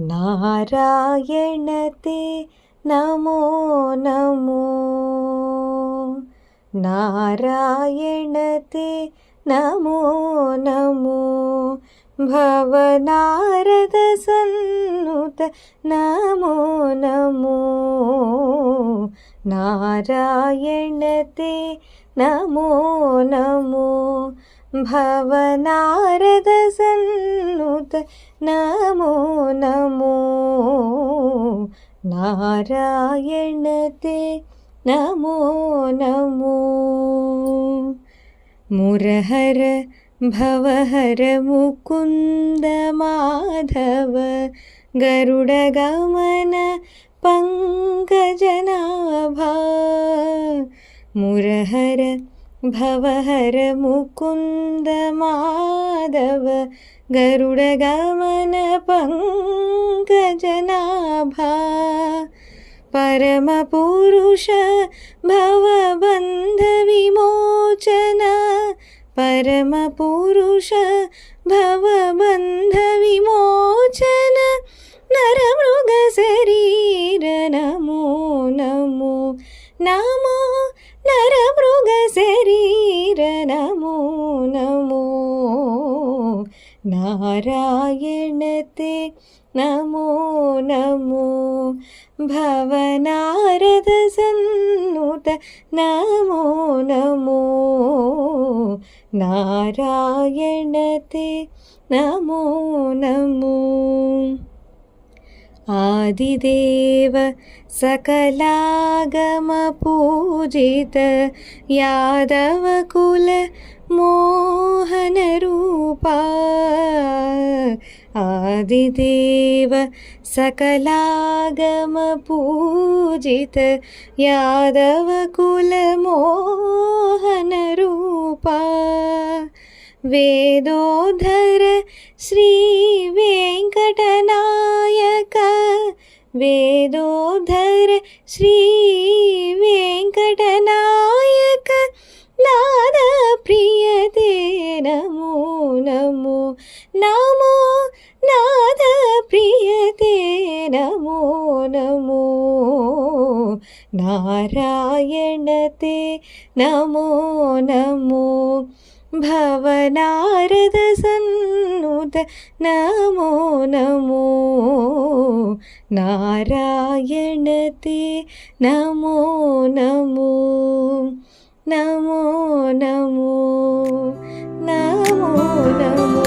नारायण ते नमो नमो नारायण ते नमो नमो भवनारद सन्नुत नमो नमो नारायण ते नमो नमो भवनारद सन्नुत नमो नमो नारायण ते नमो नमो मुरहर भवहर मुकुन्द माधव गरुडगमन पंकजनाभा मुरहर भवहर मुकुन्द माधव गरुडगमन पंकजनाभा परमपुरुष भवबन्ध विमोचन परमपुरुष भवबन्ध विमोचन नरमृग शरीर नमो नमो नमो नरमृग शरीर नमो नमो नारायण ते नमो नमो भवनारद सन्नुत नमो नमो नारायण ते नमो नमो आदिदेव सकलागम पूजित यादव कुल मोहन रूपा आदिदेव सकलागम पूजित यादव कुल मोहन रूपा वेदोधर श्री वेंकटनायक वेदोधर श्री वेंकटनायक नाद प्रिय ते नमो नमो नमो नाद प्रिय ते नमो नमो नारायण ते नमो नमो भवनारद सन्नुत नमो नमो नारायण ते नमो नमो नमो नमो नमो नमो